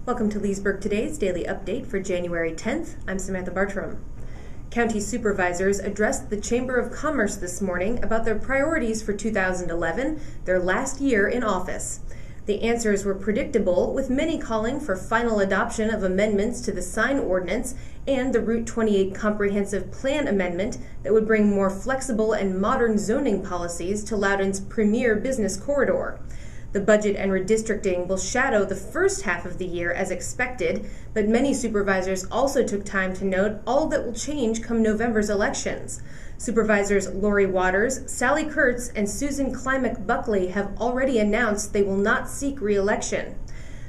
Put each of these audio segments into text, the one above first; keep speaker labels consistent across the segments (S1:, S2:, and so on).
S1: Welcome to Leesburg Today's Daily Update for January 10th. I'm Samantha Bartram. County supervisors addressed the Chamber of Commerce this morning about their priorities for 2011, their last year in office. The answers were predictable, with many calling for final adoption of amendments to the sign ordinance and the Route 28 Comprehensive Plan amendment that would bring more flexible and modern zoning policies to Loudoun's premier business corridor. The budget and redistricting will shadow the first half of the year as expected, but many supervisors also took time to note all that will change come November's elections. Supervisors Lori Waters, Sally Kurtz, and Susan Klimek-Buckley have already announced they will not seek re-election.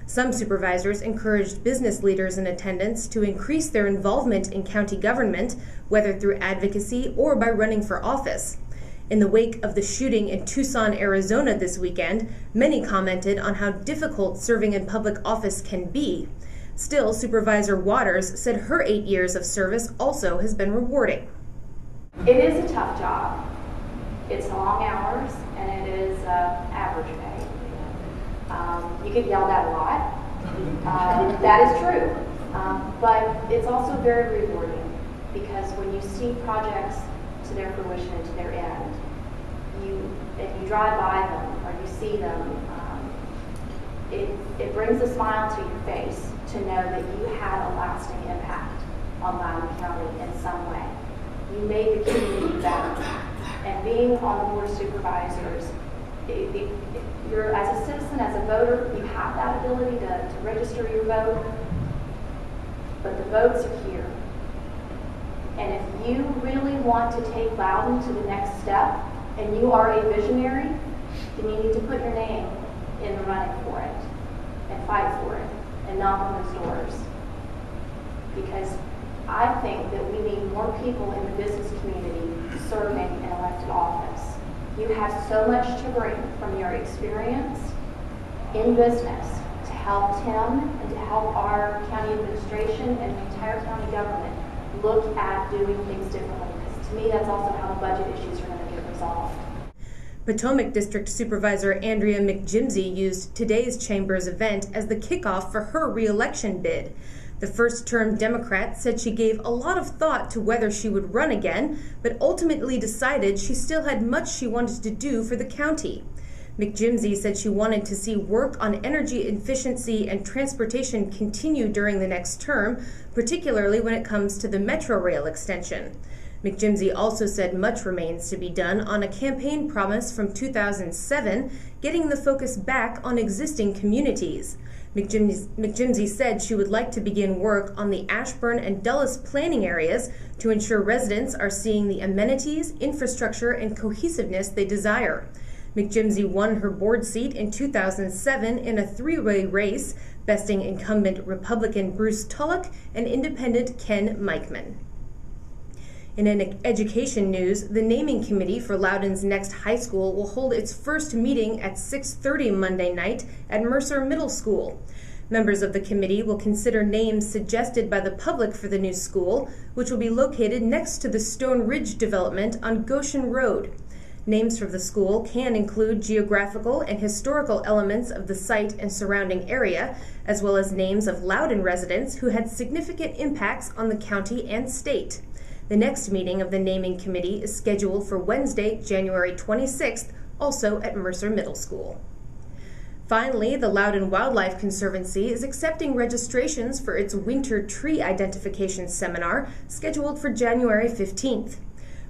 S1: Some supervisors encouraged business leaders in attendance to increase their involvement in county government, whether through advocacy or by running for office. In the wake of the shooting in Tucson, Arizona this weekend, many commented on how difficult serving in public office can be. Still, Supervisor Waters said her 8 years of service also has been rewarding.
S2: It is a tough job. It's long hours and it is average pay. You get yelled at a lot. That is true. But it's also very rewarding because when you see projects to their fruition and to their end, if you drive by them or you see them, it brings a smile to your face to know that you had a lasting impact on Loudoun County in some way. You made the community better. And being on the Board of Supervisors, you're, as a citizen, as a voter, you have that ability to register your vote, but the votes are here. And if you really want to take Loudoun to the next step, and you are a visionary, then you need to put your name in the running for it, and fight for it, and knock on those doors. Because I think that we need more people in the business community serving in elected office. You have so much to bring from your experience in business to help Tim and to help our county administration and the entire county government look at doing things differently, because to me that's also how the budget issues are going to get resolved.
S1: Potomac District Supervisor Andrea McJimsey used today's Chamber's event as the kickoff for her re-election bid. The first-term Democrat said she gave a lot of thought to whether she would run again, but ultimately decided she still had much she wanted to do for the county. McJimsey said she wanted to see work on energy efficiency and transportation continue during the next term, particularly when it comes to the Metro Rail extension. McJimsey also said much remains to be done on a campaign promise from 2007, getting the focus back on existing communities. McJimsey said she would like to begin work on the Ashburn and Dulles planning areas to ensure residents are seeing the amenities, infrastructure, and cohesiveness they desire. McJimsey won her board seat in 2007 in a three-way race, besting incumbent Republican Bruce Tulloch and independent Ken Mikeman. In education news, the naming committee for Loudoun's next high school will hold its first meeting at 6:30 Monday night at Mercer Middle School. Members of the committee will consider names suggested by the public for the new school, which will be located next to the Stone Ridge development on Goshen Road. Names for the school can include geographical and historical elements of the site and surrounding area, as well as names of Loudoun residents who had significant impacts on the county and state. The next meeting of the naming committee is scheduled for Wednesday, January 26th, also at Mercer Middle School. Finally, the Loudoun Wildlife Conservancy is accepting registrations for its Winter Tree Identification Seminar, scheduled for January 15th.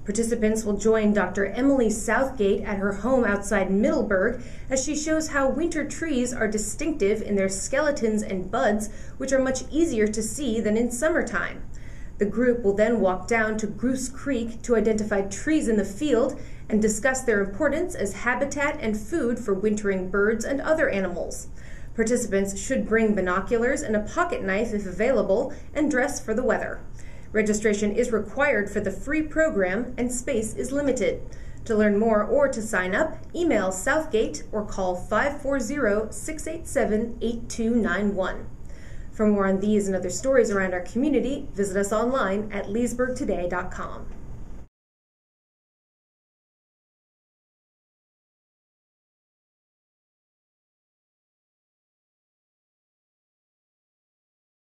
S1: Participants will join Dr. Emily Southgate at her home outside Middleburg as she shows how winter trees are distinctive in their skeletons and buds, which are much easier to see than in summertime. The group will then walk down to Goose Creek to identify trees in the field and discuss their importance as habitat and food for wintering birds and other animals. Participants should bring binoculars and a pocket knife if available and dress for the weather. Registration is required for the free program and space is limited. To learn more or to sign up, email Southgate or call 540-687-8291. For more on these and other stories around our community, visit us online at leesburgtoday.com.